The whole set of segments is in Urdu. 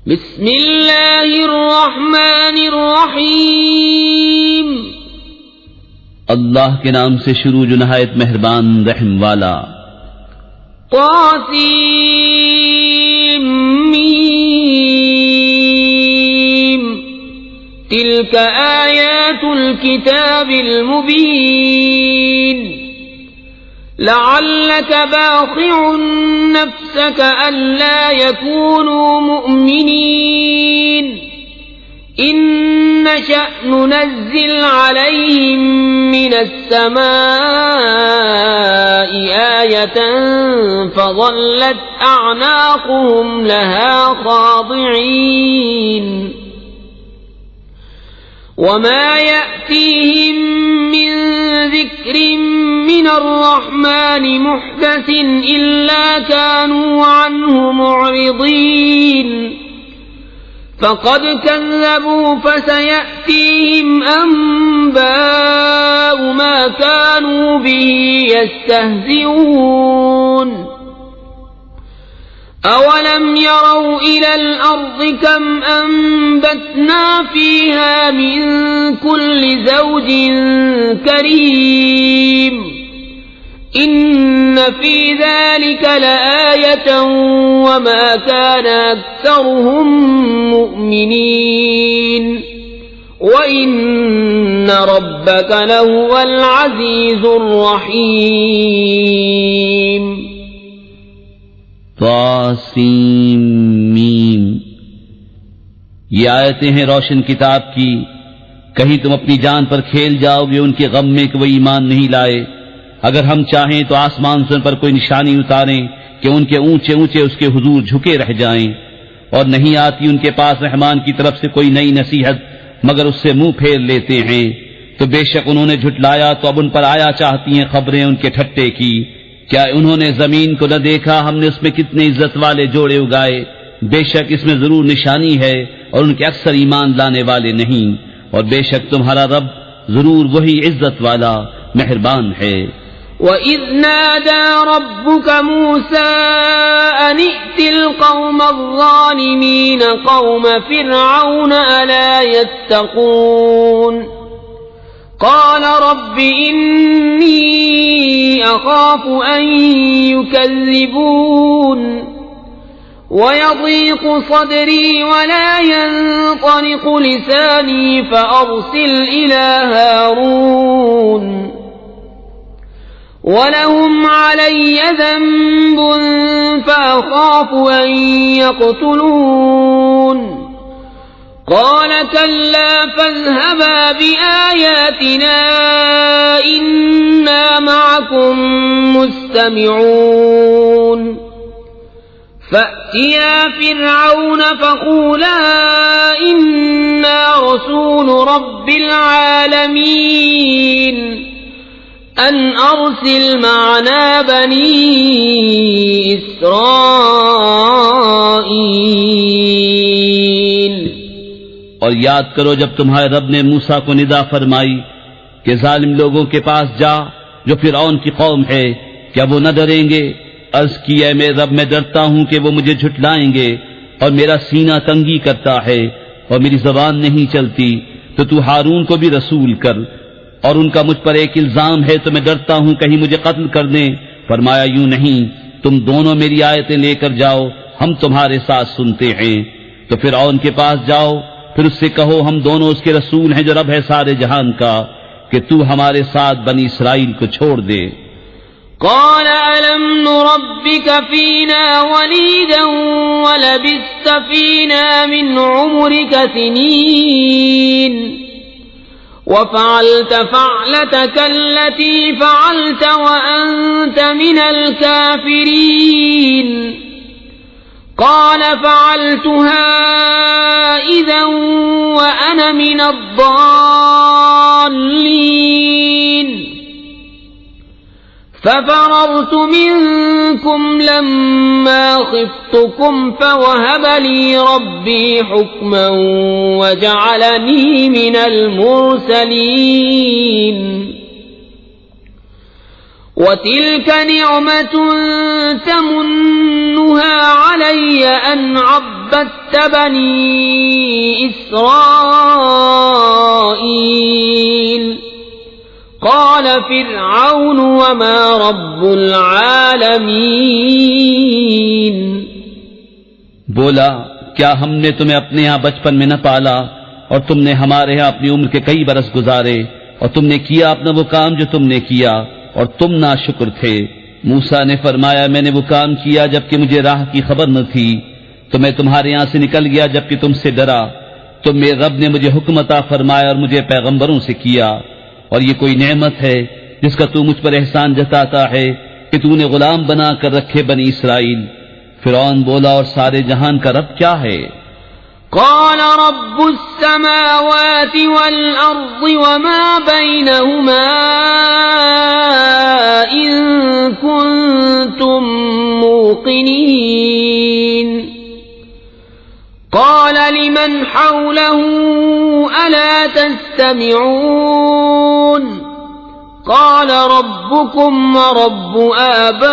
بسم اللہ الرحمن الرحیم اللہ کے نام سے شروع جو نہایت مہربان رحم والا. طاسیم تلک آیات الكتاب المبین لعلك باخع نفسك ألا يكونوا مؤمنين إن نشأ ننزل عليهم من السماء آية فظلت أعناقهم لها خاضعين وما يأتيهم من ذكر من الرحمن محدث إلا كانوا عنه معرضين فقد كذبوا فسيأتيهم أنباء ما كانوا به يستهزئون أولم يروا إلى الأرض كم أنبتنا فيها من كل زوج كريم إن في ذلك لآية وما كان أكثرهم مؤمنين وإن ربك لهو العزيز الرحيم. طاسیم میم. یہ آیتیں ہیں روشن کتاب کی. کہیں تم اپنی جان پر کھیل جاؤ گے ان کے غم میں کہ وہ ایمان نہیں لائے. اگر ہم چاہیں تو آسمان سے ان پر کوئی نشانی اتاریں کہ ان کے اونچے اونچے اس کے حضور جھکے رہ جائیں، اور نہیں آتی ان کے پاس رحمان کی طرف سے کوئی نئی نصیحت مگر اس سے منہ پھیر لیتے ہیں. تو بے شک انہوں نے جھٹلایا تو اب ان پر آیا چاہتی ہیں خبریں ان کے ٹھٹے کی. کیا انہوں نے زمین کو نہ دیکھا؟ ہم نے اس میں کتنے عزت والے جوڑے اگائے. بے شک اس میں ضرور نشانی ہے اور ان کے اکثر ایمان لانے والے نہیں. اور بے شک تمہارا رب ضرور وہی عزت والا مہربان ہے. وَإِذْ نَادَى رَبُّكَ مُوسَىٰ أَنِ ائْتِ الْقَوْمَ الظَّالِمِينَ قَوْمَ فِرْعَوْنَ أَلَا يَتَّقُونَ قال رب إني أخاف أن يكذبون ويضيق صدري ولا ينطلق لساني فأرسل إلى هارون ولهم علي ذنب فأخاف أن يقتلون قال كلا فاذهبا بآياتنا إنا معكم مستمعون فأتيا فرعون فقولا إنا رسول رب العالمين أن أرسل معنا بني إسرائيل. اور یاد کرو جب تمہارے رب نے موسیٰ کو ندا فرمائی کہ ظالم لوگوں کے پاس جا جو فرعون کی قوم ہے، کیا وہ نہ ڈریں گے؟ عرض کی اے میرے رب میں ڈرتا ہوں کہ وہ مجھے جھٹلائیں گے اور میرا سینہ تنگی کرتا ہے اور میری زبان نہیں چلتی. تو ہارون کو بھی رسول کر. اور ان کا مجھ پر ایک الزام ہے تو میں ڈرتا ہوں کہیں مجھے قتل کر دیں. فرمایا یوں نہیں، تم دونوں میری آیتیں لے کر جاؤ، ہم تمہارے ساتھ سنتے ہیں. تو فرعون کے پاس جاؤ، پھر اس سے کہو ہم دونوں اس کے رسول ہیں جو رب ہے سارے جہان کا، کہ تو ہمارے ساتھ بنی اسرائیل کو چھوڑ دے. قال ألم نربك فينا وليدا ولبثت فينا من عمرك سنين وفعلت فعلتك التي فعلت وأنت من الكافرين قال فعلتها إذا وأنا من الضالين ففررت منكم لما خفتكم فوهب لي ربي حكما وجعلني من المرسلين وَتِلْكَ نِعْمَةٌ تَمُنُّهَا عَلَيَّ أَنْ عَبَّدتَّ بَنِي إِسْرَائِيلَ قَالَ فِرْعَوْنُ وَمَا رَبُّ الْعَالَمِينَ بولا کیا ہم نے تمہیں اپنے ہاں بچپن میں نہ پالا اور تم نے ہمارے ہاں اپنی عمر کے کئی برس گزارے اور تم نے کیا اپنا وہ کام جو تم نے کیا اور تم ناشکر تھے. موسیٰ نے فرمایا میں نے وہ کام کیا جبکہ مجھے راہ کی خبر نہ تھی تو میں تمہارے یہاں سے نکل گیا جبکہ تم سے ڈرا. تو میرے رب نے مجھے حکم عطا فرمایا اور مجھے پیغمبروں سے کیا. اور یہ کوئی نعمت ہے جس کا تو مجھ پر احسان جتاتا ہے کہ تو نے غلام بنا کر رکھے بنی اسرائیل. فرعون بولا اور سارے جہان کا رب کیا ہے؟ قال رب السماوات والأرض وما بينهما إن كنتم موقنين. قال لمن حوله ألا تستمعون. قال ربكم ورب آبائكم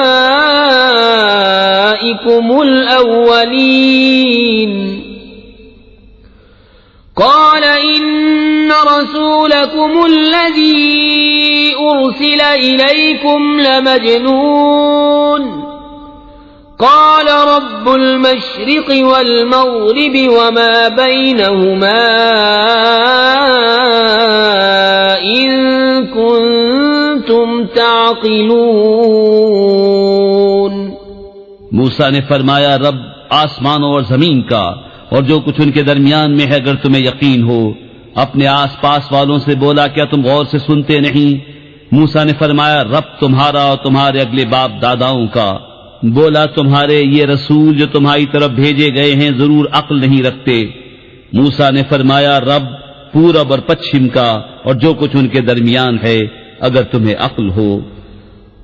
الأولين. قال إن رسولكم الذي أرسل إليكم لمجنون. قال رب المشرق والمغرب وما بينهما إن كنتم تعقلون. موسیٰ نے فرمایا رب آسمانوں اور زمین کا اور جو کچھ ان کے درمیان میں ہے اگر تمہیں یقین ہو. اپنے آس پاس والوں سے بولا کیا تم غور سے سنتے نہیں؟ موسیٰ نے فرمایا رب تمہارا اور تمہارے اگلے باپ داداؤں کا. بولا تمہارے یہ رسول جو تمہاری طرف بھیجے گئے ہیں ضرور عقل نہیں رکھتے. موسیٰ نے فرمایا رب پورب اور پچھم کا اور جو کچھ ان کے درمیان ہے اگر تمہیں عقل ہو.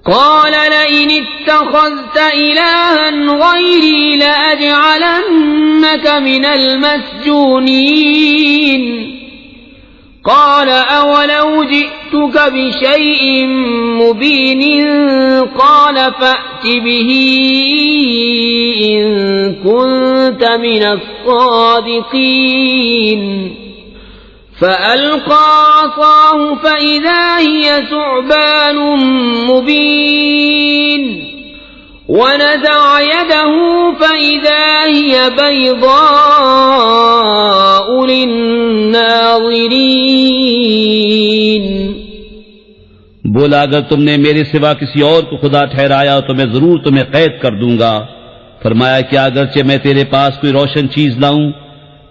قال لئن اتخذت إلها غيري لأجعلنك من المسجونين. قال أولو جئتك بشيء مبين. قال فأت به إن كنت من الصادقين. فألقى عصاه فإذا هي ثعبان مبين. ونزع يده فإذا هي بيضاء للناظرين. بولا اگر تم نے میرے سوا کسی اور کو خدا ٹھہرایا تو میں ضرور تمہیں قید کر دوں گا. فرمایا کیا اگرچہ میں تیرے پاس کوئی روشن چیز لاؤں؟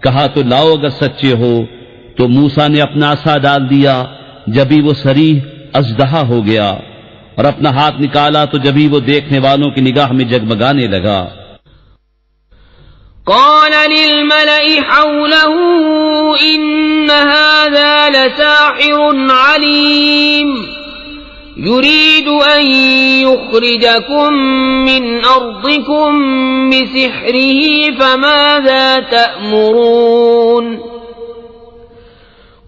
کہا تو لاؤ اگر سچے ہو. تو موسیٰ نے اپنا عصا ڈال دیا جبھی وہ صریح اژدہا ہو گیا اور اپنا ہاتھ نکالا تو جبھی وہ دیکھنے والوں کی نگاہ میں جگمگانے لگا. قال للملأ حوله إن هذا لساحر عليم يريد أن يخرجكم من أرضكم بسحره فماذا تأمرون.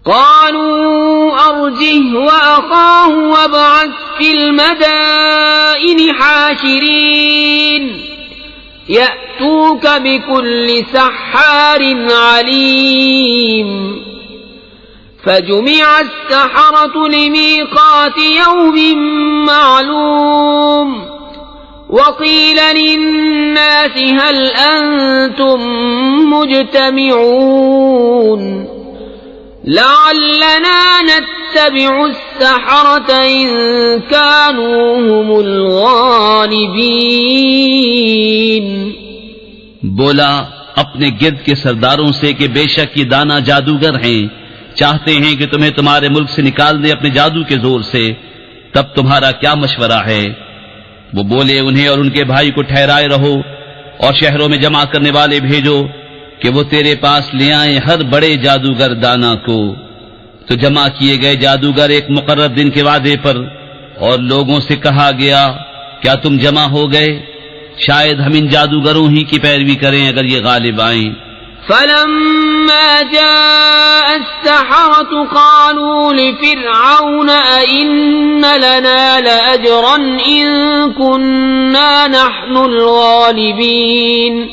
قالوا أرجه وأخاه وابعث في المدائن حاشرين يأتوك بكل سحار عليم. فجمع السحرة لميقات يوم معلوم. وقيل للناس هل أنتم مجتمعون لعلنا نتبع السحرة إن كانوا هم الغالبين. بولا اپنے گرد کے سرداروں سے کہ بے شک یہ دانا جادوگر ہیں، چاہتے ہیں کہ تمہیں تمہارے ملک سے نکال دے اپنے جادو کے زور سے. تب تمہارا کیا مشورہ ہے؟ وہ بولے انہیں اور ان کے بھائی کو ٹھہرائے رہو اور شہروں میں جمع کرنے والے بھیجو کہ وہ تیرے پاس لے آئیں ہر بڑے جادوگر دانا کو. تو جمع کیے گئے جادوگر ایک مقرر دن کے وعدے پر اور لوگوں سے کہا گیا کیا تم جمع ہو گئے؟ شاید ہم ان جادوگروں ہی کی پیروی کریں اگر یہ غالب آئیں. فلما جاء السحرة قالوا لفرعون أئن لنا لأجرا إن كنا نحن الغالبين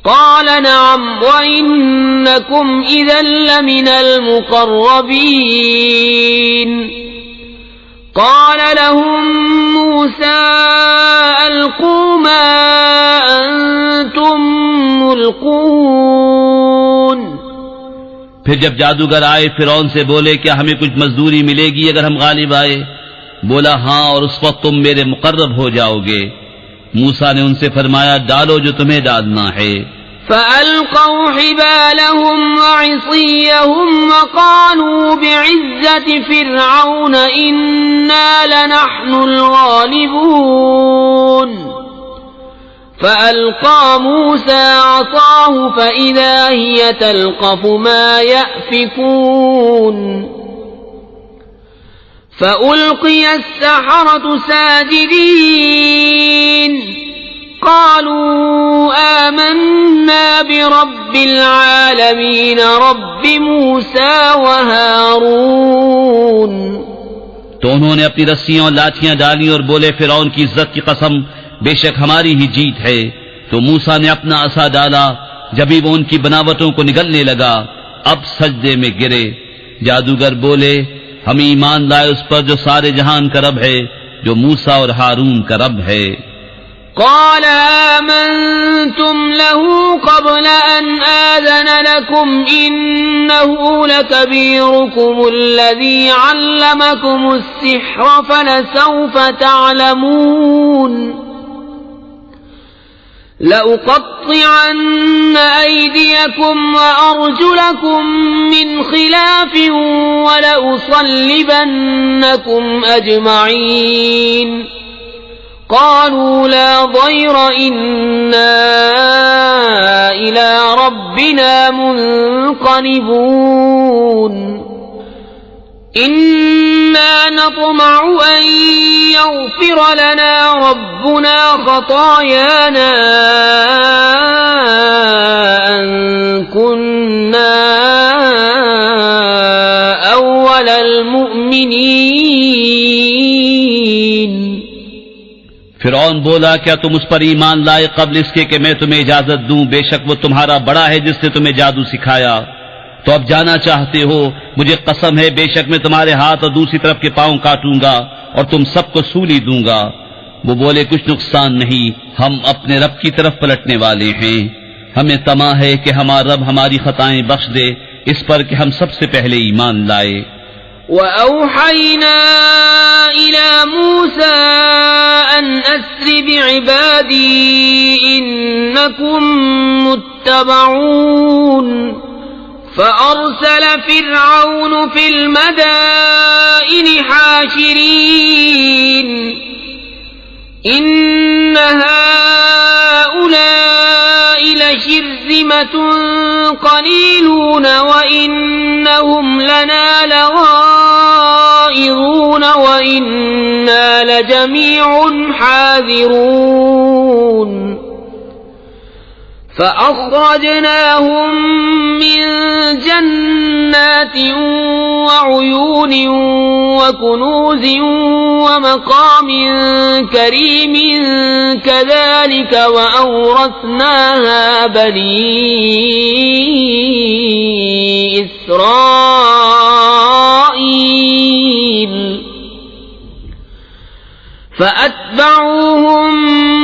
قال نعم وإنكم إذا لمن المقربين قال لهم موسى ألقوا ما أنتم ملقون پھر جب جادوگر آئے فرعون سے بولے کیا ہمیں کچھ مزدوری ملے گی اگر ہم غالب آئے؟ بولا ہاں اور اس وقت تم میرے مقرب ہو جاؤ گے۔ موسیٰ نے ان سے فرمایا ڈالو جو تمہیں ڈالنا ہے۔ فألقوا حبالهم وعصيهم وقالوا بعزة فرعون إنا لنحن الغالبون فألقى موسى عصاه فإذا هي تلقف ما يأفكون فألقي السحرة ساجدين قالوا آمنا برب العالمين رب موسى وهارون۔ تو انہوں نے اپنی رسیاں اور لاٹھیاں ڈالی اور بولے فرعون کی عزت کی قسم بے شک ہماری ہی جیت ہے۔ تو موسیٰ نے اپنا عصا ڈالا، جبھی وہ ان کی بناوٹوں کو نگلنے لگا، اب سجدے میں گرے۔ جادوگر بولے ہم ایمان لائے اس پر جو سارے جہان کا رب ہے، جو موسیٰ اور ہارون کا رب ہے۔ قال آمنتم له قبل أن آذن لكم إنه لكبيركم الذي علمكم السحر فلسوف تعلمون لأقطعن أيديكم وأرجلكم من خلاف ولأصلبنكم أجمعين قالوا لا ضير إنا إلى ربنا منقلبون إنا نطمع أن يغفر لنا ربنا خطايانا أن كنا أول المؤمنين۔ فرعون بولا کیا تم اس پر ایمان لائے قبل اس کے کہ میں تمہیں اجازت دوں؟ بے شک وہ تمہارا بڑا ہے جس نے تمہیں جادو سکھایا۔ تو اب جانا چاہتے ہو؟ مجھے قسم ہے بے شک میں تمہارے ہاتھ اور دوسری طرف کے پاؤں کاٹوں گا اور تم سب کو سولی دوں گا۔ وہ بولے کچھ نقصان نہیں، ہم اپنے رب کی طرف پلٹنے والے ہیں۔ ہمیں طمع ہے کہ ہمارا رب ہماری خطائیں بخش دے، اس پر کہ ہم سب سے پہلے ایمان لائے۔ وَأَوْحَيْنَا إِلَى مُوسَىٰ أَنْ أَسْرِ بِعِبَادِي إِنَّكُمْ مُتَّبَعُونَ فَأَرْسَلَ فِرْعَوْنُ فِي الْمَدَائِنِ حَاشِرِينَ إِنَّ هَٰؤُلَاءِ لَشِرْذِمَةٌ قَلِيلُونَ وَإِنَّهُمْ لَنَا لَغَائِظُونَ وَإِنَّا لَجَمِيعٌ حَاذِرُونَ فَأَخْرَجْنَاهُمْ مِنْ جَنَّاتٍ وَعُيُونٍ وَكُنُوزٍ وَمَقَامٍ كَرِيمٍ كَذَلِكَ وَأَوْرَثْنَاهَا بَنِي إِسْرَائِيلَ فَأَتْبَعُوهُمْ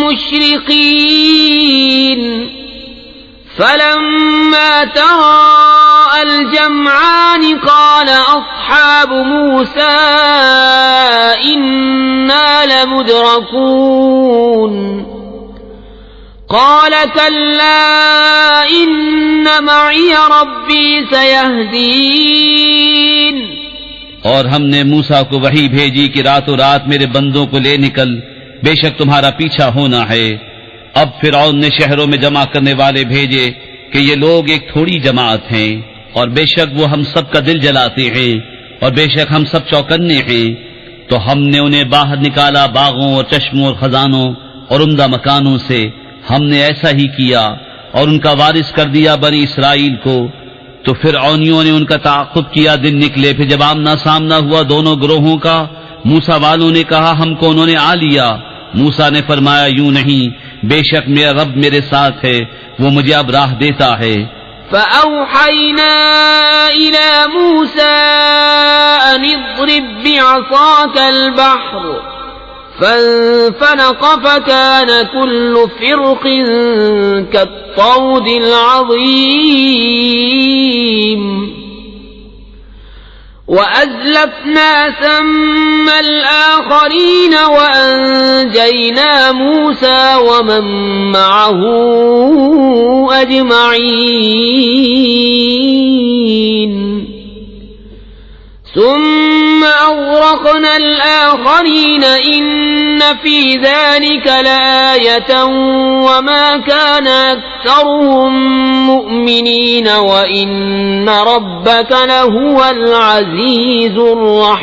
مُشْرِقِينَ فَلَمَّا تَرَاءَى الْجَمْعَانِ قَالَ أَصْحَابُ مُوسَىٰ إِنَّا لَمُدْرَكُونَ قَالَ كَلَّا إِنَّ مَعِيَ رَبِّي سَيَهْدِينِ۔ اور ہم نے موسیٰ کو وحی بھیجی کہ راتوں رات میرے بندوں کو لے نکل، بے شک تمہارا پیچھا ہونا ہے۔ اب فرعون نے شہروں میں جمع کرنے والے بھیجے کہ یہ لوگ ایک تھوڑی جماعت ہیں، اور بے شک وہ ہم سب کا دل جلاتے ہیں، اور بے شک ہم سب چوکنے ہیں۔ تو ہم نے انہیں باہر نکالا باغوں اور چشموں اور خزانوں اور عمدہ مکانوں سے، ہم نے ایسا ہی کیا اور ان کا وارث کر دیا بنی اسرائیل کو، تو فرعونیوں نے ان کا تعاقب کیا، دن نکلے، پھر جب آمنا سامنا ہوا دونوں گروہوں کا، موسیٰ والوں نے کہا ہم کو انہوں نے آ لیا، موسیٰ نے فرمایا یوں نہیں، بے شک میرا رب میرے ساتھ ہے، وہ مجھے اب راہ دیتا ہے۔ فأوحينا إلى موسى أن اضرب بعصاك البحر فانفلق فكان كل فرق كالطود العظيم وأزلفنا ثم الآخرين وأنجينا موسى ومن معه أجمعين ثم أغرقنا الآخرين إن في ذلك لآية وما كان أكثرهم مؤمنين وإن ربك لهو العزيز الرحيم۔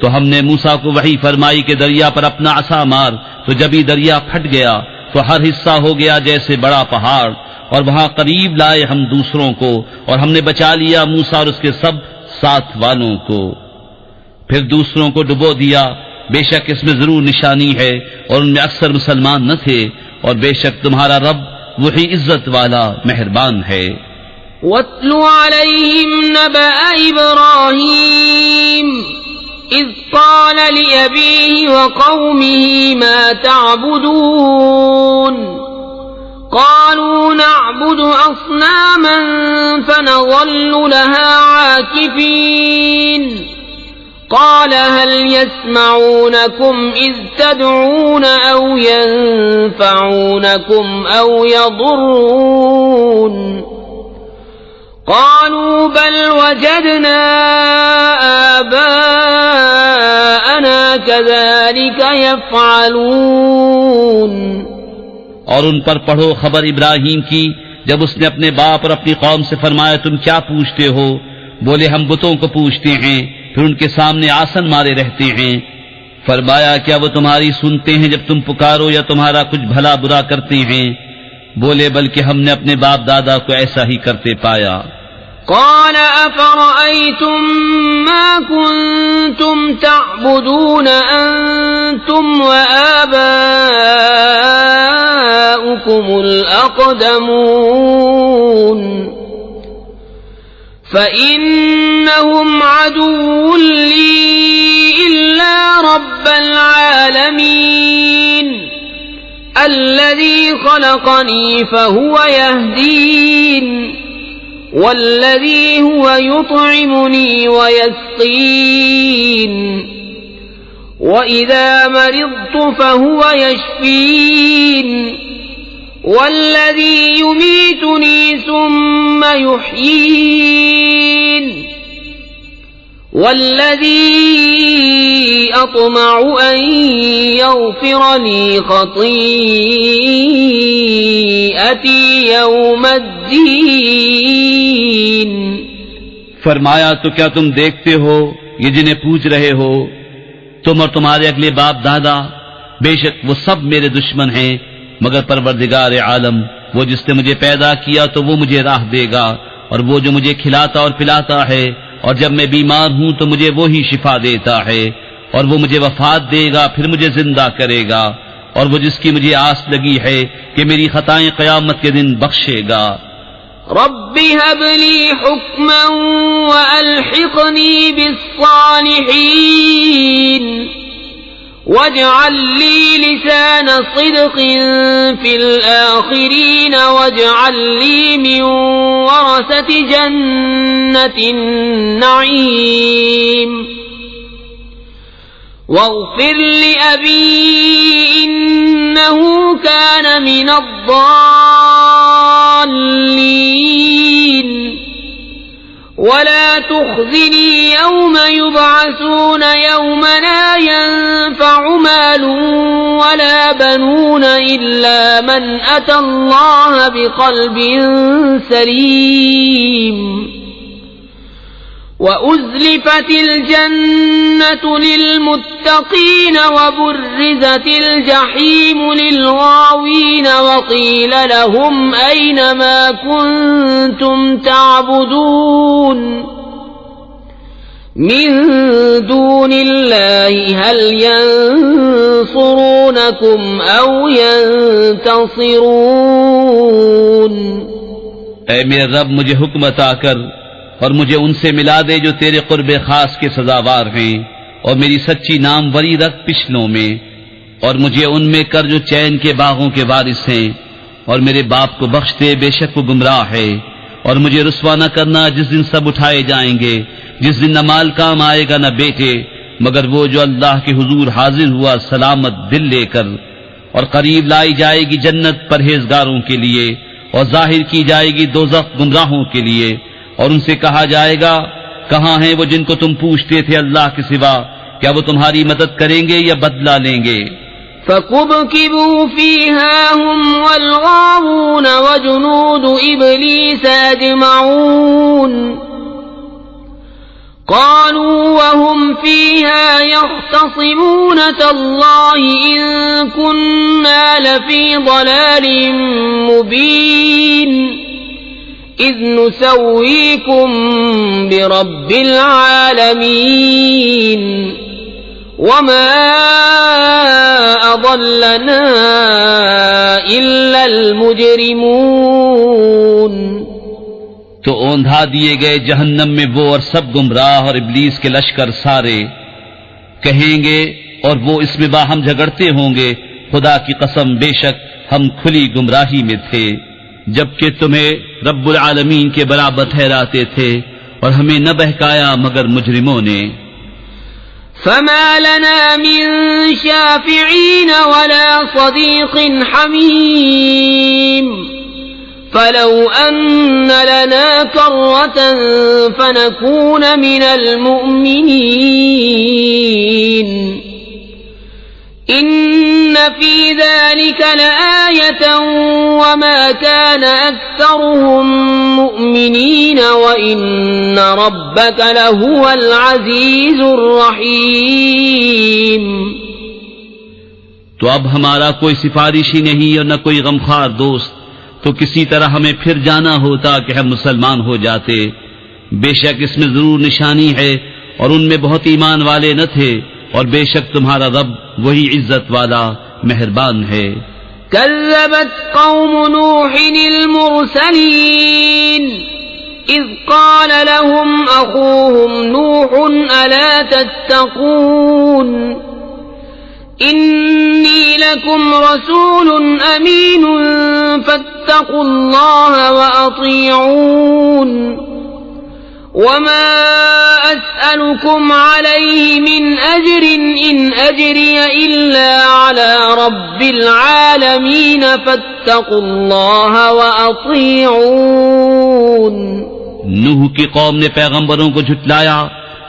تو ہم نے موسیٰ کو وحی فرمائی کہ دریا پر اپنا عصا مار، تو جب ہی دریا پھٹ گیا تو ہر حصہ ہو گیا جیسے بڑا پہاڑ، اور وہاں قریب لائے ہم دوسروں کو، اور ہم نے بچا لیا موسیٰ اور اس کے سب ساتھ والوں کو، پھر دوسروں کو ڈبو دیا۔ بے شک اس میں ضرور نشانی ہے، اور ان میں اکثر مسلمان نہ تھے، اور بے شک تمہارا رب وہی عزت والا مہربان ہے۔ وَاتْلُ عَلَيْهِمْ نَبَأَ إِبْرَاهِيمَ إِذْ قَالَ لِأَبِيهِ وَقَوْمِهِ مَا تَعْبُدُونَ قَالُوا نَعْبُدُ أَصْنَامًا فَنَظَلُّ لَهَا عَاكِفِينَ قَالَ هَلْ يَسْمَعُونَكُمْ إِذْ تَدْعُونَ أَوْ يَنفَعُونَكُمْ أَوْ يَضُرُّونَ قالوا بل وجدنا آباءنا كذلك يفعلون۔ اور ان پر پڑھو خبر ابراہیم کی جب اس نے اپنے باپ اور اپنی قوم سے فرمایا تم کیا پوچھتے ہو؟ بولے ہم بتوں کو پوچھتے ہیں، پھر ان کے سامنے آسن مارے رہتے ہیں۔ فرمایا کیا وہ تمہاری سنتے ہیں جب تم پکارو یا تمہارا کچھ بھلا برا کرتے ہیں؟ بولے بلکہ ہم نے اپنے باپ دادا کو ایسا ہی کرتے پایا۔ قال أفرأيتم ما كنتم تعبدون أنتم وآباؤكم الأقدمون فإنهم عدو لي إلا رب العالمين الذي خلقني فهو يهدين والذي هو يطعمني ويسقين وإذا مرضت فهو يشفين والذي يميتني ثم يحيين والذي أطمع أن يغفر لي خطيئتي يوم الدين۔ فرمایا تو کیا تم دیکھتے ہو یہ جنہیں پوچھ رہے ہو، تم اور تمہارے اگلے باپ دادا، بے شک وہ سب میرے دشمن ہیں مگر پروردگار عالم، وہ جس نے مجھے پیدا کیا تو وہ مجھے راہ دے گا، اور وہ جو مجھے کھلاتا اور پلاتا ہے، اور جب میں بیمار ہوں تو مجھے وہی شفا دیتا ہے، اور وہ مجھے وفات دے گا پھر مجھے زندہ کرے گا، اور وہ جس کی مجھے آس لگی ہے کہ میری خطائیں قیامت کے دن بخشے گا۔ رب هب لي حكما وألحقني بالصالحين واجعل لي لسان صدق في الآخرين واجعل لي من ورثة جنة النعيم واغفر لأبي إنه كان من الضالين ولا تخزني يوم يبعثون يوم لا ينفع مال ولا بنون إلا من أتى الله بقلب سليم وَأُزْلِفَتِ الْجَنَّةُ لِلْمُتَّقِينَ وَبُرِّزَتِ الْجَحِيمُ لِلْغَاوِينَ وَقِيلَ لَهُمْ أَيْنَ مَا كُنتُمْ تَعْبُدُونَ مِن دُونِ اللَّهِ هَلْ يَنصُرُونَكُمْ أَوْ يَنتَصِرُونَ اے میرے رب، مجھے حکم عطا کر اور مجھے ان سے ملا دے جو تیرے قرب خاص کے سزاوار ہیں، اور میری سچی ناموری رکھ پچھلوں میں، اور مجھے ان میں کر جو چین کے باغوں کے وارث ہیں، اور میرے باپ کو بخش دے، بے شک وہ گمراہ ہے، اور مجھے رسوا نہ کرنا جس دن سب اٹھائے جائیں گے، جس دن نہ مال کام آئے گا نہ بیٹے، مگر وہ جو اللہ کے حضور حاضر ہوا سلامت دل لے کر، اور قریب لائی جائے گی جنت پرہیزگاروں کے لیے، اور ظاہر کی جائے گی دوزخ گمراہوں کے لیے، اور ان سے کہا جائے گا کہاں ہیں وہ جن کو تم پوچھتے تھے اللہ کے سوا، کیا وہ تمہاری مدد کریں گے یا بدلہ لیں گے؟ فَكُبْكِبُوا فِيهَا هُمْ وَالْغَاوُونَ وَجُنُودُ إِبْلِيسَ أَجْمَعُونَ قَالُوا وَهُمْ فِيهَا يَخْتَصِمُونَ تَاللَّهِ إِن كُنَّا لَفِي ضَلَالٍ مُبِينٍ إِذْ نُسَوِّيكُم بِرَبِّ الْعَالَمِينَ وَمَا أَضَلَّنَا إِلَّا الْمُجْرِمُونَ تو اوندھا دیے گئے جہنم میں وہ اور سب گمراہ اور ابلیس کے لشکر سارے، کہیں گے اور وہ اس میں باہم جھگڑتے ہوں گے، خدا کی قسم بے شک ہم کھلی گمراہی میں تھے، جبکہ تمہیں رب العالمین کے برابر ٹھہراتے تھے اور ہمیں نہ بہکایا مگر مجرموں نے۔ فما لنا من شافعین ولا صدیق حمیم فلو ان لنا کرة فنكون من المؤمنین ان فی ذلك لآیة وما كان اکثرهم مؤمنین وان ربک لهو العزیز الرحیم۔ تو اب ہمارا کوئی سفارشی نہیں اور نہ کوئی غمخوار دوست، تو کسی طرح ہمیں پھر جانا ہوتا کہ ہم مسلمان ہو جاتے، بے شک اس میں ضرور نشانی ہے اور ان میں بہت ایمان والے نہ تھے، اور بے شک تمہارا رب وہی عزت والا مہربان ہے۔ كذبت قوم نوح المرسلين إذ قال لهم أخوهم نوح ألا تتقون إني لكم رسول أمين فاتقوا الله وأطيعون وما أسألكم عليه من أجر إن أجري إلا على رب العالمين فاتقوا الله وأطيعون۔ نوح کی قوم نے پیغمبروں کو جھٹلایا،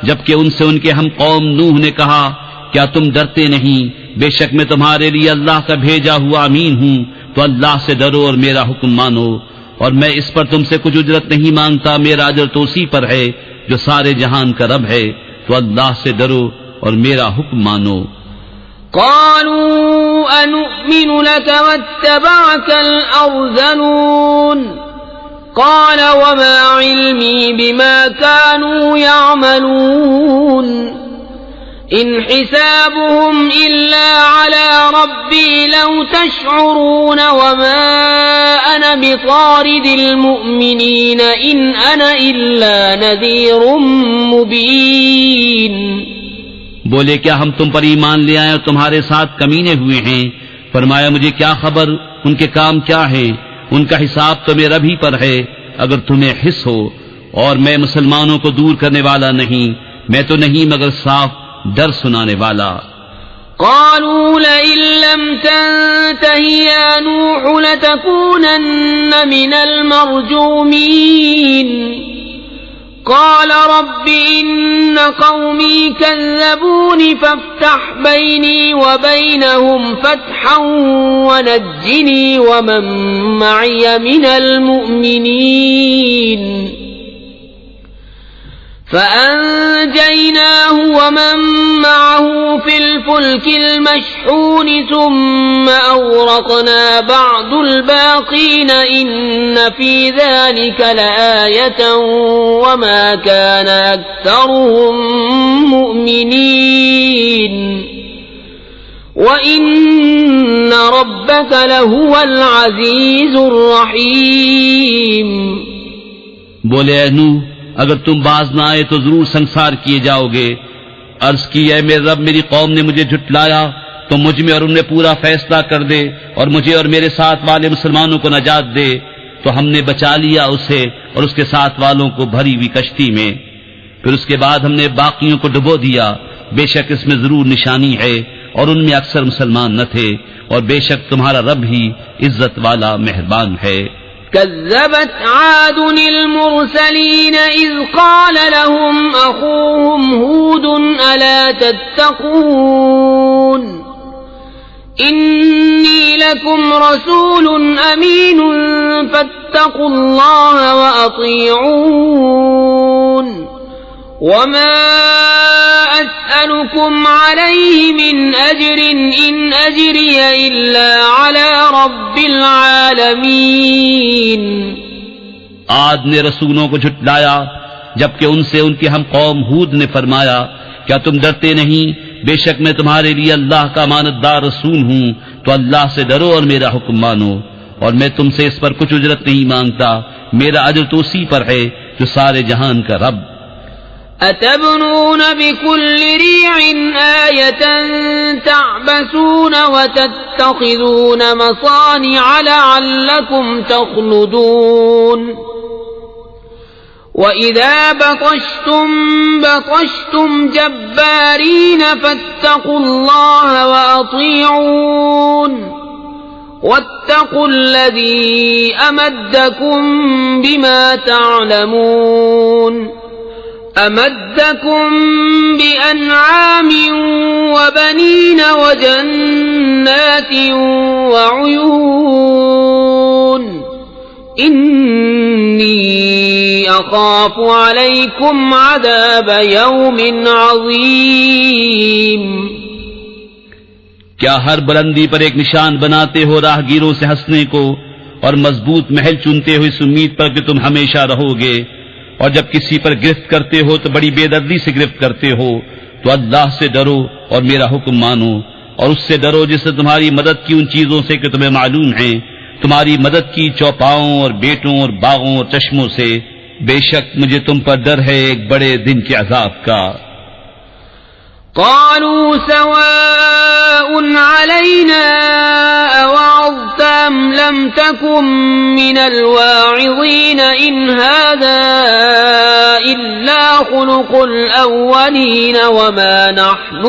جبکہ ان سے ان کے ہم قوم نوح نے کہا کیا تم ڈرتے نہیں؟ بے شک میں تمہارے لیے اللہ کا بھیجا ہوا امین ہوں، تو اللہ سے ڈرو اور میرا حکم مانو، اور میں اس پر تم سے کچھ اجرت نہیں مانگتا، میرا اجر تو اسی پر ہے جو سارے جہان کا رب ہے، تو اللہ سے ڈرو اور میرا حکم مانو۔ قالوا أنؤمن لك واتبعك الأرذلون قال وما علمي بما كانوا يعملون إن حسابهم إلا على ربي لو تشعرون وما أنا بطارد المؤمنين إن أنا إلا نذير مبين۔ بولے کیا ہم تم پر ایمان لے آئے اور تمہارے ساتھ کمینے ہوئے ہیں؟ فرمایا مجھے کیا خبر ان کے کام کیا ہے، ان کا حساب تو میرا بھی پر ہے اگر تمہیں حس ہو، اور میں مسلمانوں کو دور کرنے والا نہیں، میں تو نہیں مگر صاف ڈر سنانے والا۔ قالوا لئن لم تنته يا نوح لتكونن من المرجومين قال رب إن قومي كذبوني فافتح بيني وبينهم فتحا ونجني ومن معي من المؤمنين فأنجيناه ومن معه في الفلك المشحون ثم أغرقنا بعد الباقين إن في ذلك لآية وما كان أكثرهم مؤمنين وَإِنَّ رَبَّكَ لَهُوَ الْعَزِيزُ الرَّحِيمُ۔ بولے اے نوح، اگر تم باز نہ آئے تو ضرور سنسار کیے جاؤ گے۔ عرض کی، اے میرے رب، میری قوم نے مجھے جھٹلایا، تو مجھ میں اور ان میں پورا فیصلہ کر دے اور مجھے اور میرے ساتھ والے مسلمانوں کو نجات دے۔ تو ہم نے بچا لیا اسے اور اس کے ساتھ والوں کو بھری ہوئی کشتی میں۔ پھر اس کے بعد ہم نے باقیوں کو ڈبو دیا۔ بے شک اس میں ضرور نشانی ہے اور ان میں اکثر مسلمان نہ تھے، اور بے شک تمہارا رب ہی عزت والا مہربان ہے۔ كذبت عاد المرسلين إذ قال لهم أخوهم هود ألا تتقون إني لكم رسول أمين فاتقوا الله وأطيعون وما أسألكم عليه من أجر إن أجري إلا على رب العالمين۔ عاد نے رسولوں کو جھٹلایا جبکہ ان سے ان کی ہم قوم ہود نے فرمایا، کیا تم ڈرتے نہیں؟ بے شک میں تمہارے لیے اللہ کا امانت دار رسول ہوں، تو اللہ سے ڈرو اور میرا حکم مانو، اور میں تم سے اس پر کچھ اجرت نہیں مانگتا، میرا اجر تو اسی پر ہے جو سارے جہان کا رب۔ أتبنون بكل ريع آية تعبثون وتتخذون مصانع لعلكم تخلدون وإذا بطشتم جبارين فاتقوا الله وأطيعون واتقوا الذي أمدكم بما تعلمون أمدكم بأنعام وبنين وجنات وعيون إني أخاف عليكم عذاب يوم عظيم۔ کیا ہر بلندی پر ایک نشان بناتے ہو راہگیروں سے ہنسنے کو، اور مضبوط محل چنتے ہو اس امید پر کہ تم ہمیشہ رہو گے، اور جب کسی پر گرفت کرتے ہو تو بڑی بے دردی سے گرفت کرتے ہو، تو اللہ سے ڈرو اور میرا حکم مانو، اور اس سے ڈرو جس نے تمہاری مدد کی ان چیزوں سے کہ تمہیں معلوم ہیں، تمہاری مدد کی چوپاؤں اور بیٹوں اور باغوں اور چشموں سے، بے شک مجھے تم پر ڈر ہے ایک بڑے دن کے عذاب کا۔ قالوا سواء علينا أوعظت أم لم تكن من الواعظين إن هذا إلا خلق الأولين وما نحن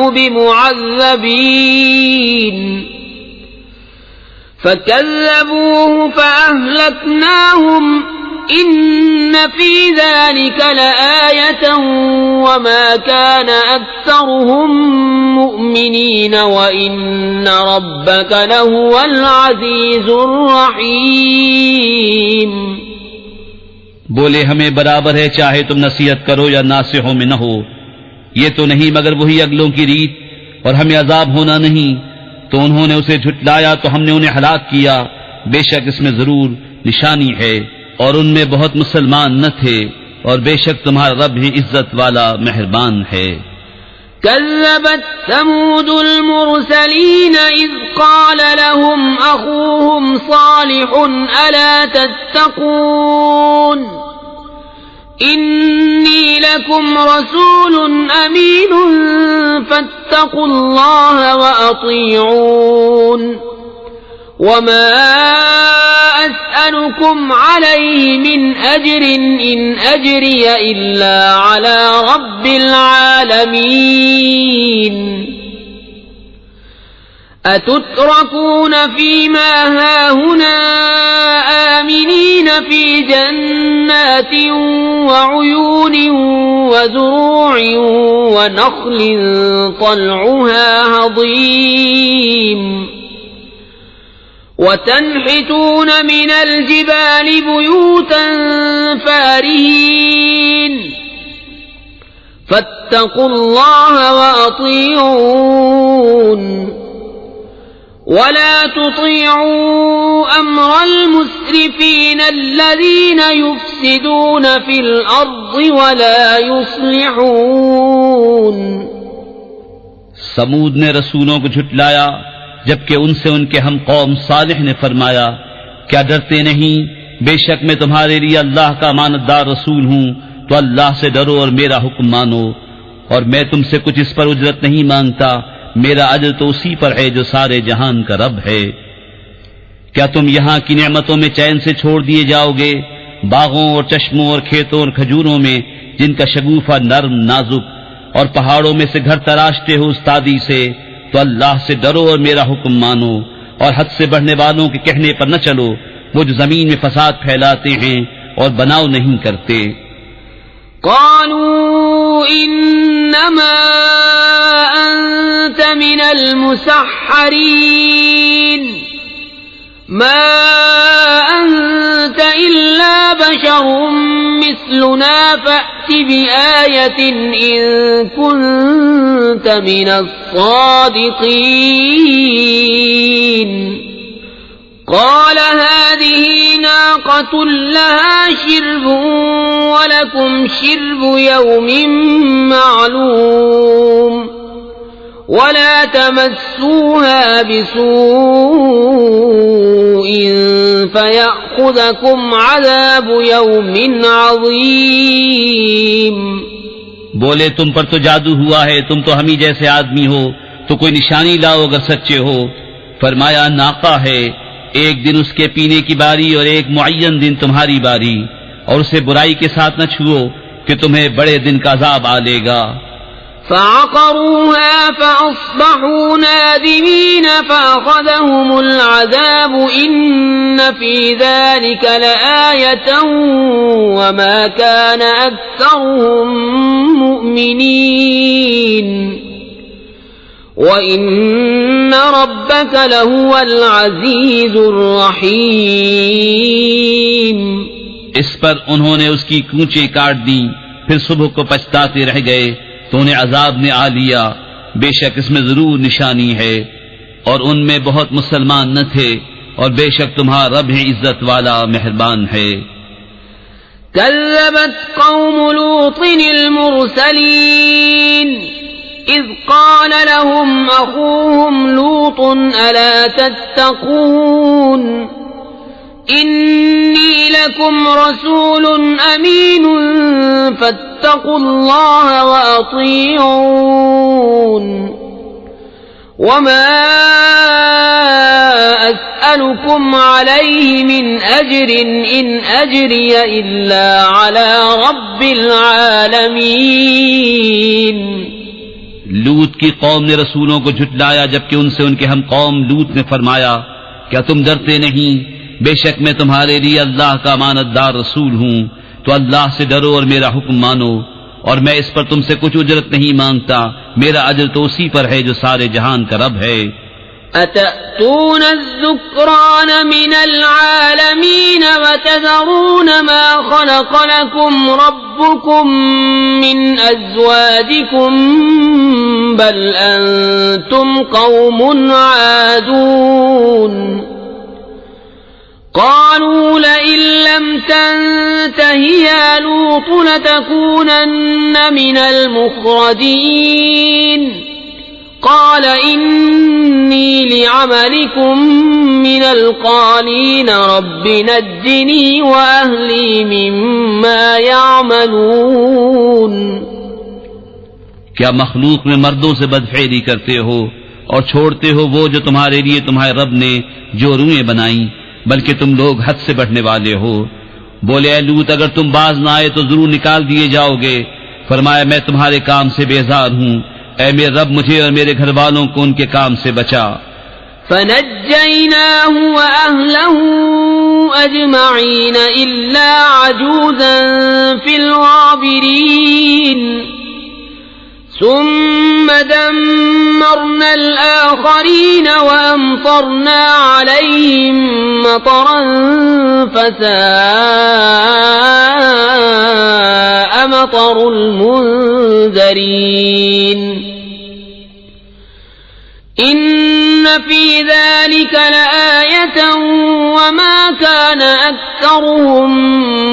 بمعذبين فكذبوه فأهلكناهم إن في ذلك لآية وما كان أكثرهم مؤمنين وإن ربك لهو العزيز الرحيم۔ بولے ہمیں برابر ہے چاہے تم نصیحت کرو یا ناصحوں میں نہ ہو، یہ تو نہیں مگر وہی اگلوں کی ریت، اور ہمیں عذاب ہونا نہیں۔ تو انہوں نے اسے جھٹلایا تو ہم نے انہیں ہلاک کیا، بے شک اس میں ضرور نشانی ہے، اور ان میں بہت مسلمان نہ تھے، اور بے شک تمہارا رب ہی عزت والا مہربان ہے۔ كذبت ثمود المرسلين إذ قال لهم أخوهم صالح ألا تتقون إني لكم رسول أمين فاتقوا الله وأطيعون وما أسألكم عليه من أجر إن أجري إلا على رب العالمين أتتركون فيما هاهنا آمنين في جنات وعيون وزروع ونخل طلعها هضيم وتنحتون من الجبال بيوتا فارهين فاتقوا الله وأطيعون ولا تطيعوا أمر المسرفين الذين يفسدون في الأرض ولا يصلحون. سمود نے رسولوں کو جھٹلایا جبکہ ان سے ان کے ہم قوم صالح نے فرمایا کیا ڈرتے نہیں، بے شک میں تمہارے لیے اللہ کا امانتدار رسول ہوں، تو اللہ سے ڈرو اور میرا حکم مانو، اور میں تم سے کچھ اس پر اجرت نہیں مانگتا، میرا اجر تو اسی پر ہے جو سارے جہان کا رب ہے. کیا تم یہاں کی نعمتوں میں چین سے چھوڑ دیے جاؤ گے، باغوں اور چشموں اور کھیتوں اور کھجوروں میں جن کا شگوفہ نرم نازک، اور پہاڑوں میں سے گھر تراشتے ہو استادی سے، تو اللہ سے ڈرو اور میرا حکم مانو، اور حد سے بڑھنے والوں کے کہنے پر نہ چلو، وہ جو زمین میں فساد پھیلاتے ہیں اور بناؤ نہیں کرتے. قالوا انما انت من المسحرين ما انت الا بشر مثلنا فأت بآية ان كنت من الصادقين. قال هذه ناقة لها شرب ولكم شرب يوم معلوم ولا تمسوها بسوء فيأخذكم عذاب يوم عظيم. بولے تم پر تو جادو ہوا ہے، تم تو ہم ہی جیسے آدمی ہو، تو کوئی نشانی لاؤ اگر سچے ہو. فرمایا ناقہ ہے، ایک دن اس کے پینے کی باری اور ایک معین دن تمہاری باری، اور اسے برائی کے ساتھ نہ چھوؤ کہ تمہیں بڑے دن کا عذاب آ لے گا. فعقروها فأصبحوا نادمين فأخذهم العذاب إن في ذلك لآية وما كان أكثرهم مؤمنين وَإِنَّ رَبَّكَ لَهُوَ الْعَزِيزُ الرَّحِيمُ. اس پر انہوں نے اس کی کونچیں کاٹ دی، پھر صبح کو پچھتاتے رہ گئے تو انہیں عذاب نے آ لیا. بے شک اس میں ضرور نشانی ہے، اور ان میں بہت مسلمان نہ تھے، اور بے شک تمہارا رب ہے عزت والا مہربان ہے. كذبت قوم لوط المرسلين إذ قال لهم أخوهم لوط ألا تتقون إني لكم رسول أمين فاتقوا الله وأطيعون وما أسألكم عليه من أجر إن أجري إلا على رب العالمين. لوط کی قوم نے رسولوں کو جھٹلایا جبکہ ان سے ان کے ہم قوم لوط نے فرمایا کیا تم ڈرتے نہیں، بے شک میں تمہارے لیے اللہ کا امانتدار رسول ہوں، تو اللہ سے ڈرو اور میرا حکم مانو، اور میں اس پر تم سے کچھ اجرت نہیں مانگتا، میرا اجر تو اسی پر ہے جو سارے جہان کا رب ہے. أتأتون الذكران من العالمين وتذرون ما خلق لكم ربكم من أزواجكم بل أنتم قوم عادون. قالوا لئن لم تنته يا لوط لتكونن من المخرجين. قال إني لعملكم من القالين رب نجني وأهلي مما يعملون. کیا مخلوق میں مردوں سے بدفعلی کرتے ہو اور چھوڑتے ہو وہ جو تمہارے لیے تمہارے رب نے جو روئیں بنائیں، بلکہ تم لوگ حد سے بڑھنے والے ہو. بولے اے لوط اگر تم باز نہ آئے تو ضرور نکال دیے جاؤ گے. فرمایا میں تمہارے کام سے بیزار ہوں، اے میرے رب مجھے اور میرے گھر والوں کو ان کے کام سے بچا. فنجيناه وأهله أجمعين إلا عجوزا في الغابرين. ثم دمرنا الآخرين وأمطرنا عليهم مطرا فساء مطر أكثر المنذرين إن في ذلك لآية وما كان أكثرهم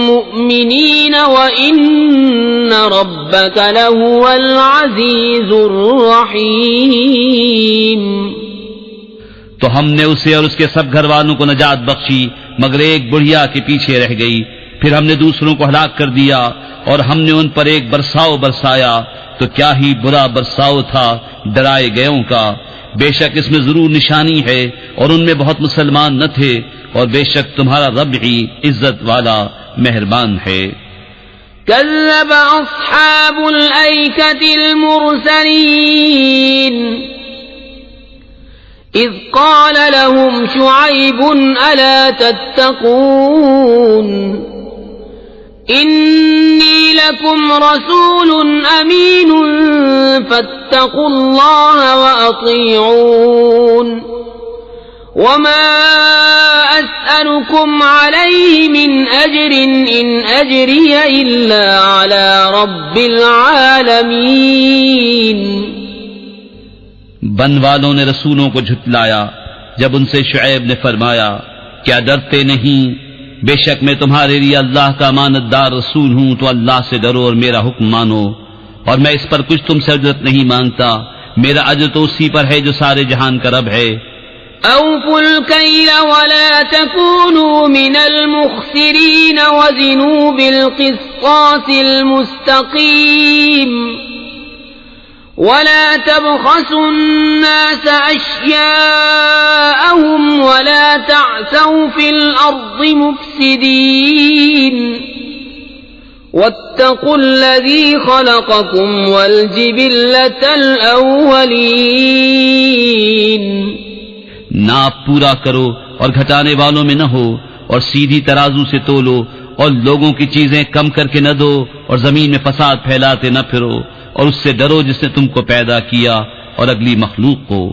مؤمنين وإن ربك لهو العزيز الرحيم. تو ہم نے اسے اور اس کے سب گھر والوں کو نجات بخشی مگر ایک بڑھیا کے پیچھے رہ گئی. پھر ہم نے دوسروں کو ہلاک کر دیا اور ہم نے ان پر ایک برساؤ برسایا تو کیا ہی برا برساؤ تھا ڈرائے گئوں کا. بے شک اس میں ضرور نشانی ہے اور ان میں بہت مسلمان نہ تھے اور بے شک تمہارا رب ہی عزت والا مہربان ہے. كذب أصحاب الأيكة المرسلين إذ قال لهم شعيب ألا تتقون إني لكم رسول أمين فاتقوا الله وأطيعون وما أسألكم عليه من أجر إن أجري إلا على رب العالمين. بن والوں نے رسولوں کو جھٹلایا جب ان سے شعیب نے فرمایا کیا ڈرتے نہیں؟ بے شک میں تمہارے لیے اللہ کا امانت دار رسول ہوں تو اللہ سے ڈرو اور میرا حکم مانو اور میں اس پر کچھ تم سے اجرت نہیں مانگتا. میرا اجر تو اسی پر ہے جو سارے جہان کا رب ہے. أوفوا الكيل ولا تكونوا من المخسرين وزنوا بالقسطاس المستقيم ولا تبخسوا الناس أشياءهم ولا تعثوا في الأرض مفسدين واتقوا الذي خلقكم والجبلة الأولين. ناپ پورا کرو اور گھٹانے والوں میں نہ ہو اور سیدھی ترازو سے تولو اور لوگوں کی چیزیں کم کر کے نہ دو اور زمین میں فساد پھیلاتے نہ پھرو اور اس سے ڈرو جس نے تم کو پیدا کیا اور اگلی مخلوق کو.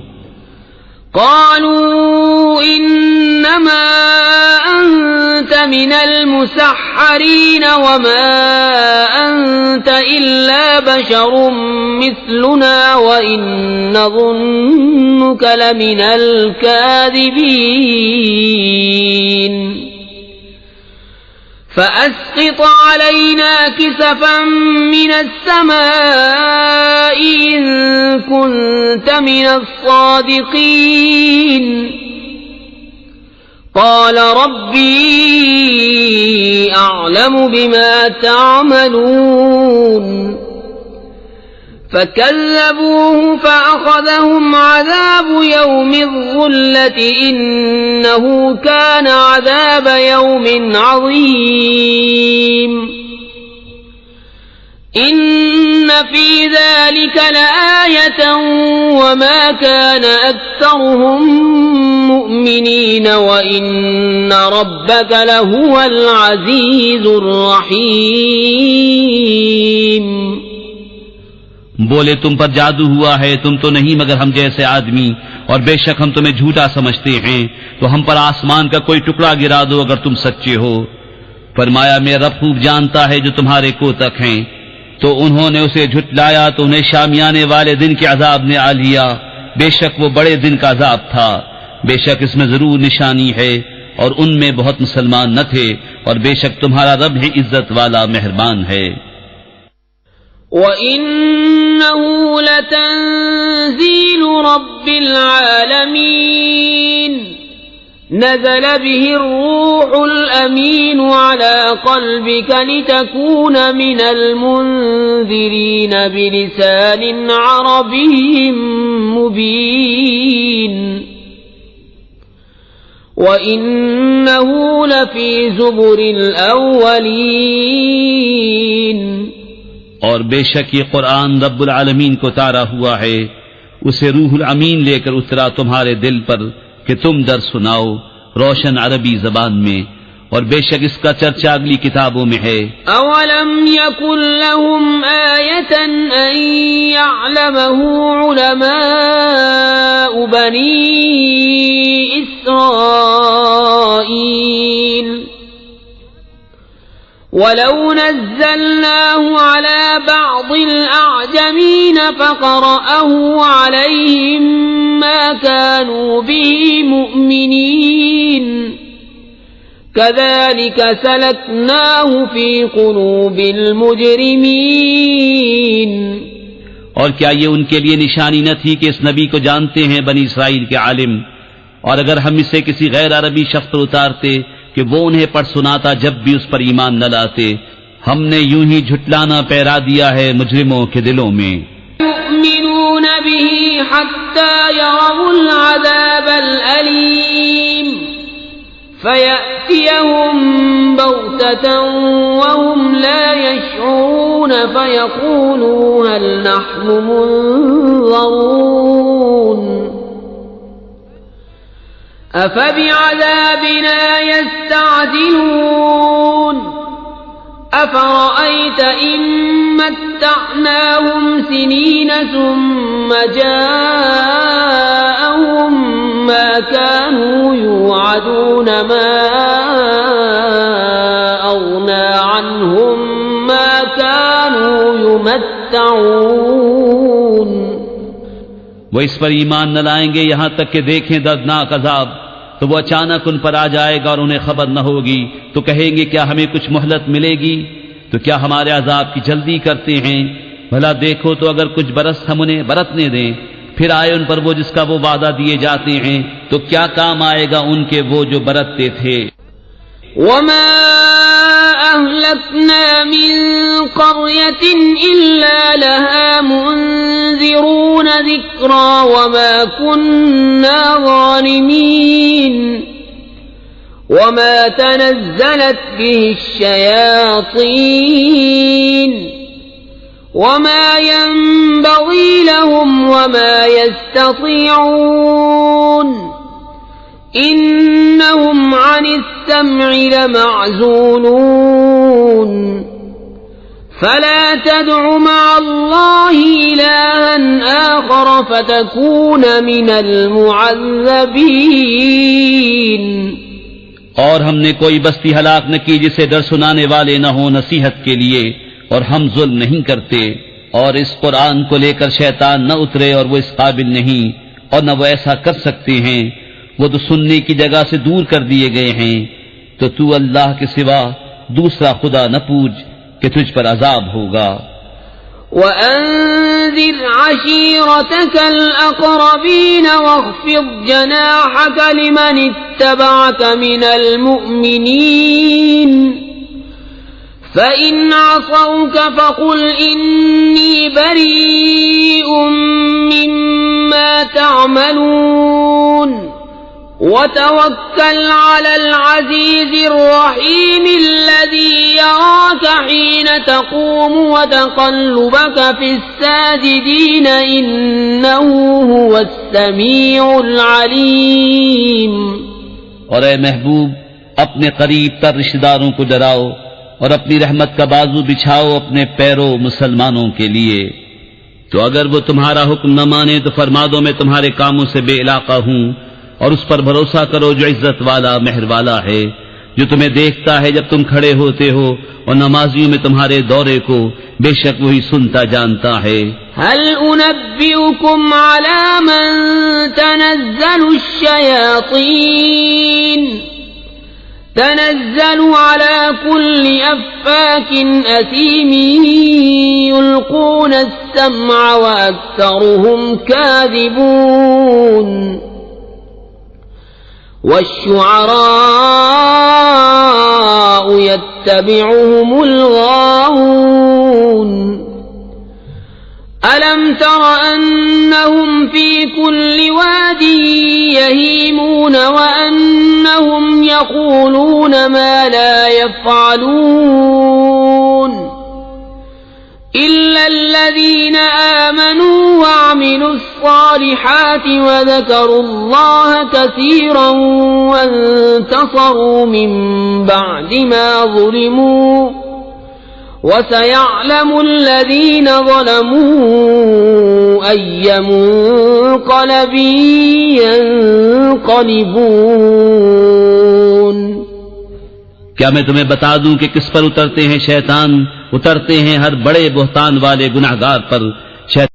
قالوا إنما أنت من المسحرين وما أنت إلا بشر مثلنا وإن نظنك لمن الكاذبين فأسقط علينا كسفا من السماء إن كنت من الصادقين. قال ربي أعلم بما تعملون فكذبوه فأخذهم عذاب يوم الظلة إنه كان عذاب يوم عظيم. إن في ذلك لآية وما كان أكثرهم مؤمنين وإن ربك لهو العزيز الرحيم. بولے تم پر جادو ہوا ہے، تم تو نہیں مگر ہم جیسے آدمی، اور بے شک ہم تمہیں جھوٹا سمجھتے ہیں، تو ہم پر آسمان کا کوئی ٹکڑا گرا دو اگر تم سچے ہو. فرمایا میرا رب خوب جانتا ہے جو تمہارے کوتک ہیں. تو انہوں نے اسے جھٹلایا تو انہیں شامیانے والے دن کے عذاب نے آ لیا. بے شک وہ بڑے دن کا عذاب تھا. بے شک اس میں ضرور نشانی ہے اور ان میں بہت مسلمان نہ تھے، اور بے شک تمہارا رب ہی عزت والا مہربان ہے. وَإِنَّهُ لَتَنزِيلُ رَبِّ الْعَالَمِينَ نزل به الروح الأمين على قلبك لتكون من المنذرين بلسان عربي مبين وإنه لفي زبر الأولين. اور بے شک یہ قرآن رب العالمین کو اتارا ہوا ہے، اسے روح الامین لے کر اترا تمہارے دل پر کہ تم در سناؤ روشن عربی زبان میں، اور بے شک اس کا چرچا اگلی کتابوں میں ہے. اولم یکن لهم آیة ان یعلمه علماء بنی اسرائیل ولو نزلناه على بعض الأعجمين فقرأه عليهم ما كانوا به مؤمنين كذلك سلكناه في قلوب المجرمين. اور کیا یہ ان کے لیے نشانی نہ تھی کہ اس نبی کو جانتے ہیں بنی اسرائیل کے عالم، اور اگر ہم اسے کسی غیر عربی شخص پر اتارتے کہ وہ انہیں پڑھ سناتا جب بھی اس پر ایمان نہ لاتے، ہم نے یوں ہی جھٹلانا پیرا دیا ہے مجرموں کے دلوں میں. يؤمنون به حتى يروا العذاب الأليم فيأتيهم بغتة وهم لا يشعرون فيقولوا هل نحن منظرون أفبعذابنا يستعجلون أفرأيت إن متعناهم سنين ثم جاءهم ما كانوا يوعدون ما أغنى عنهم ما كانوا يمتعون. وہ اس پر ایمان نہ لائیں گے یہاں تک کہ دیکھیں دردناک عذاب، تو وہ اچانک ان پر آ جائے گا اور انہیں خبر نہ ہوگی، تو کہیں گے کیا ہمیں کچھ مہلت ملے گی؟ تو کیا ہمارے عذاب کی جلدی کرتے ہیں؟ بھلا دیکھو تو اگر کچھ برس ہم انہیں برتنے دیں، پھر آئے ان پر وہ جس کا وہ وعدہ دیے جاتے ہیں، تو کیا کام آئے گا ان کے وہ جو برتتے تھے؟ وما أهلكنا من قرية إلا لها منذرون ذكرى وما كنا ظالمين وما تنزلت به الشياطين وما ينبغي لهم وما يستطيعون إنهم عن السمع لمعزولون فلا تدع مع الله إلها آخر فتكون من المعذبين. اور ہم نے کوئی بستی ہلاک نہ کی جسے ڈر سنانے والے نہ ہوں نصیحت کے لیے، اور ہم ظلم نہیں کرتے. اور اس قرآن کو لے کر شیطان نہ اترے اور وہ اس قابل نہیں، اور نہ وہ ایسا کر سکتے ہیں، وہ تو سننے کی جگہ سے دور کر دیے گئے ہیں. تو اللہ کے سوا دوسرا خدا نہ پوج کہ تجھ پر عذاب ہوگا. وَأَنذِرْ عَشِيرَتَكَ الْأَقْرَبِينَ وَاخْفِضْ جَنَاحَكَ لِمَنِ اتَّبَعَكَ مِنَ الْمُؤْمِنِينَ فَإِنْ عَصَوْكَ فَقُلْ إِنِّي بَرِيءٌ مِّمَّا تَعْمَلُونَ وَتَوَكَّلْ عَلَى الْعَزِيزِ الرَّحِيمِ الَّذِي يَرَاكَ حِينَ تَقُومُ وَتَقَلُّبَكَ فِي السَّاجِدِينَ إِنَّهُ هُوَ السَّمِيعُ الْعَلِيمُ. اور اے محبوب، اپنے قریب تر رشتہ داروں کو ڈراؤ اور اپنی رحمت کا بازو بچھاؤ اپنے پیروں مسلمانوں کے لیے. تو اگر وہ تمہارا حکم نہ مانے تو فرما دو میں تمہارے کاموں سے بے علاقہ ہوں، اور اس پر بھروسہ کرو جو عزت والا مہر والا ہے، جو تمہیں دیکھتا ہے جب تم کھڑے ہوتے ہو اور نمازیوں میں تمہارے دورے کو، بے شک وہی سنتا جانتا ہے. هل أنبئكم على من تنزل الشياطين تنزل على كل أفاك أثيم يلقون السمع وأكثرهم كاذبون. والشعراء يتبعهم الغاوون. ألم تر أنهم في كل واد يهيمون وأنهم يقولون ما لا يفعلون إلا الذين آمنوا وعملوا الصالحات وذكروا الله كثيرا وانتصروا من بعد ما ظلموا وسيعلم الذين ظلموا أي منقلب ينقلبون. کیا میں تمہیں بتا دوں کہ کس پر اترتے ہیں شیطان؟ اترتے ہیں ہر بڑے بہتان والے گناہگار پر۔